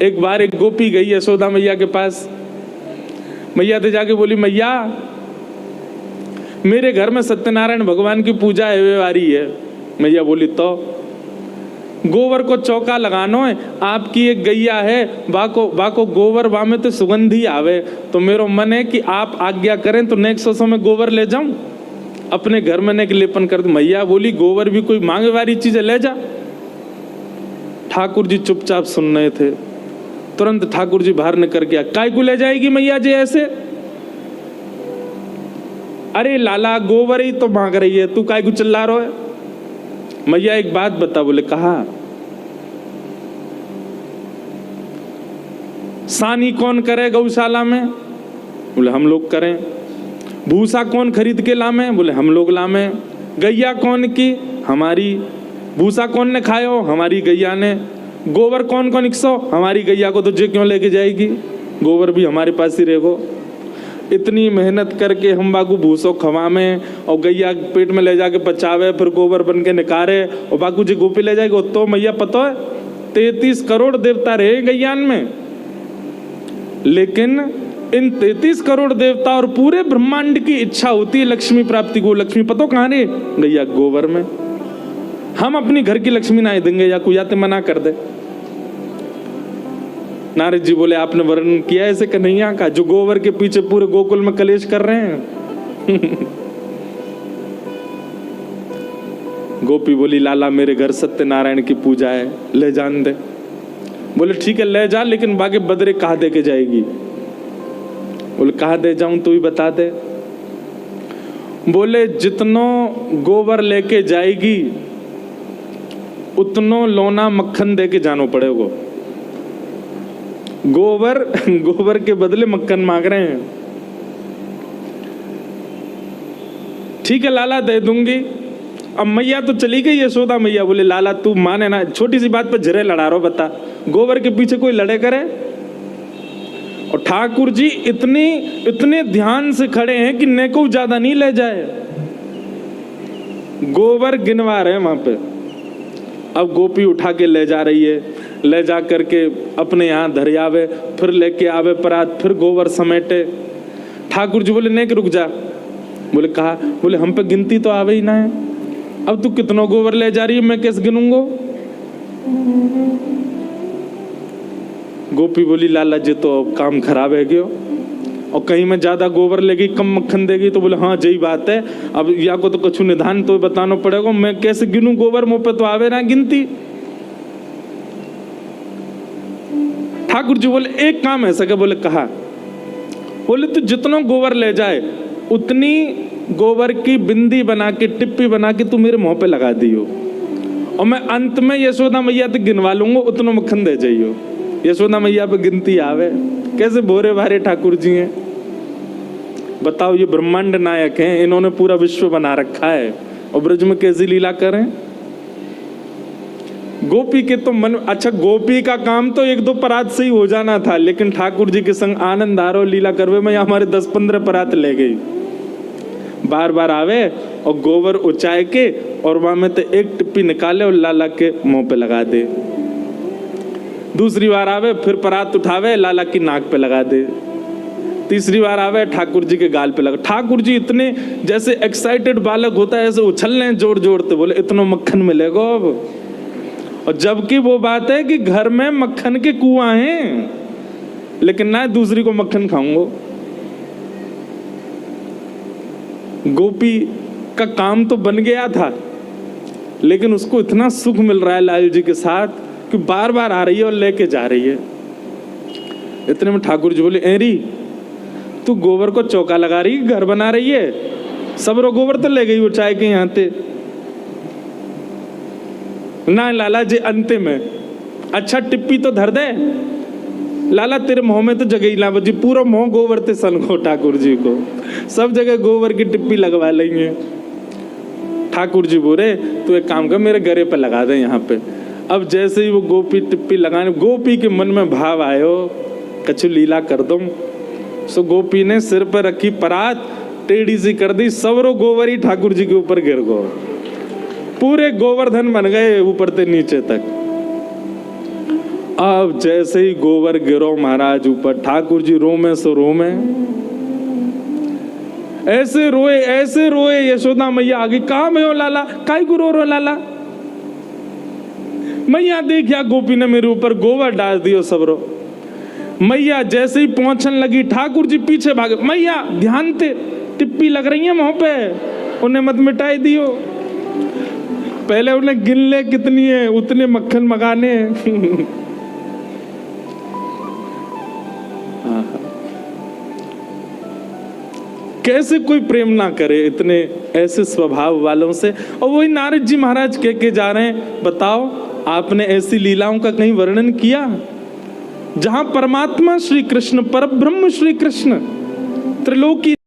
एक बार एक गोपी गई यशोदा मैया के पास। मैया से जाके बोली, मैया मेरे घर में सत्यनारायण भगवान की पूजा है आ रही है। मैया बोली, तो गोबर को चौका लगानो है, आपकी एक गैया है, बाको गोबर बा में तो सुगंधी आवे, तो मेरो मन है कि आप आज्ञा करें तो नेक्स्ट सौ में गोबर ले जाऊं, अपने घर में नेक लेपन कर दूं। मैया बोली, गोबर भी कोई मांगे वाली चीज है, ले जा। ठाकुर जी चुपचाप सुन रहे थे। तुरंत ठाकुर जी बाहर निकल गया, काय को ले जाएगी मैया जी ऐसे? अरे लाला गोबर ही तो मांग रही है, तू काय को चिल्ला रहा है? मैया एक बात बता। बोले, कहा सानी कौन करे गौशाला में? बोले, हम लोग करें। भूसा कौन खरीद के लामे? बोले, हम लोग लामे। गैया कौन की? हमारी। भूसा कौन ने खायो? हमारी गैया ने। गोबर कौन कौन 100? हमारी गैया को तो जे क्यों लेके जाएगी, गोबर भी हमारे पास ही रहेगो। इतनी मेहनत करके हम बाकू भूसो खवामे और गैया पेट में ले जाके पचावे, फिर गोबर बन के निकारे और बाकू जी गोपी ले जाएगी। तो मैया पता है 33 करोड़ देवता रहे गैयान में, लेकिन इन 33 करोड़ देवता और पूरे ब्रह्मांड की इच्छा होती है लक्ष्मी प्राप्ति को। लक्ष्मी पतो कहाँ रे? गैया गोबर में। हम अपनी घर की लक्ष्मी ना देंगे या कोई आते मना कर दे। नारद जी बोले, आपने वर्णन किया ऐसे कन्हैया का जो गोबर के पीछे पूरे गोकुल में कलेश कर रहे हैं। गोपी बोली, लाला मेरे घर सत्यनारायण की पूजा है, ले जान दे। बोले, ठीक है ले जा, लेकिन बाकी बदरे कहाँ दे के जाएगी? बोले, कहाँ दे जाऊं तू ही बता दे। बोले, जितनो गोबर लेके जाएगी उतनो लोना मक्खन दे के जानो पड़ेगा। गोबर के बदले मक्खन मांग रहे हैं। ठीक है लाला दे दूंगी। अब मैया तो चली गई यशोदा मैया। बोले, लाला तू माने ना, छोटी सी बात पर झरे लड़ा रहा हो, बता गोबर के पीछे कोई लड़े करे? और ठाकुर जी इतने ध्यान से खड़े हैं कि नेको ज्यादा नहीं ले जाए, गोबर गिनवा रहे हैं वहां पे। अब गोपी उठा के ले जा रही है, ले जा करके अपने यहाँ धरियावे, फिर लेके आवे परात, फिर गोबर समेटे। ठाकुर जी बोले, नेक रुक जा। बोले, कहा? बोले, हम पे गिनती तो आवे ही ना है, अब तू कितना गोबर ले जा रही है, मैं कैसे गिनूंगो? गोपी बोली, लाला जी तो काम खराब है क्यों, और कहीं में ज्यादा गोबर लेगी कम मक्खन देगी? तो बोले, हाँ यही बात है, अब या को तो कुछ निधान तो बताना पड़ेगा, मैं कैसे गिनूं गोबर, मुंह पे तो आवे ना गिनती। ठाकुर जी बोले, एक काम ऐसा क्या? बोले, कहा? बोले, तू जितना गोबर ले जाए उतनी गोबर की बिंदी बना के, टिप्पी बना के तू मेरे मुंह पे लगा दियो, और मैं अंत में यशोदा मैया तक गिनवा लूंगा, उतना मक्खन दे जाइयो। यशोदा मैया पे गिनती आवे। कैसे भोरे भारे ठाकुर जी हैं, बताओ। ये ब्रह्मांड नायक हैं, इन्होंने पूरा विश्व बना रखा है, और ब्रज में कैसी लीला करें। गोपी के तो मन, अच्छा गोपी का काम तो 1-2 परात से ही हो जाना था, लेकिन ठाकुर जी के संग आनंद आरो लीला करवे में हमारे 10-15 परात ले गई। बार बार आवे और गोबर उचाए के और वहां में तो एक टिप्पी निकाले और लाला के मुंह पे लगा दे। दूसरी बार आवे, फिर परात उठावे, लाला की नाक पे लगा दे। तीसरी बार आवे, ठाकुर जी के गाल पे लगा। ठाकुर जी इतने जैसे एक्साइटेड बालक होता है ऐसे उछल रहे जोर जोड़ते। बोले, इतना मक्खन मिलेगा अब? और जबकि वो बात है कि घर में मक्खन के कुआं हैं, लेकिन ना दूसरी को मक्खन खाऊंगा। गोपी का काम तो बन गया था, लेकिन उसको इतना सुख मिल रहा है लाल जी के साथ कि बार बार आ रही है और लेके जा रही है। इतने में ठाकुर जी बोले, एरी तू गोबर को चौका लगा रही, घर बना रही है? सब रो गोबर तो ले गई वो चाय के यहाँ थे ना लाला जी अंते में। अच्छा टिप्पी तो धर दे लाला, तेरे मुंह में तो जगह ही ना बची, पूरा मुंह गोबर ते सन को। ठाकुर जी को सब जगह गोबर की टिप्पी लगवा लेंगे। ठाकुर जी बोले, तू एक काम कर, मेरे गरे पे लगा दे यहाँ पे। अब जैसे ही वो गोपी टिप्पी लगाने, गोपी के मन में भाव आयो, कछु लीला कर दूं। सो गोपी ने सिर पर रखी परात टेढ़ी सी कर दी, सबरो गोबर ही ठाकुर जी के ऊपर गिर गो। पूरे गोवर्धन बन गए ऊपर से नीचे तक। अब जैसे ही गोबर गिरो महाराज ऊपर, ठाकुर जी रोमे सो रोमे, ऐसे रोए यशोदा मैया आगे, कहा मैं हो लाला, काय को रो लाला। मैया देखिया गोपी ने मेरे ऊपर गोबर डाल दियो सबरो। मैया जैसे ही पहुंचने लगी, ठाकुर जी पीछे भागे, मैया ध्यान ते टिप्पी लग रही है मुंह पे, उन्हें मत मिटाई दियो। पहले उन्हें गिन ले कितनी है, उतने मक्खन मंगाने कैसे कोई प्रेम ना करे इतने ऐसे स्वभाव वालों से। और वही नारद जी महाराज कह के जा रहे हैं, बताओ आपने ऐसी लीलाओं का कहीं वर्णन किया जहां परमात्मा श्री कृष्ण, परब्रह्म श्री कृष्ण त्रिलोकी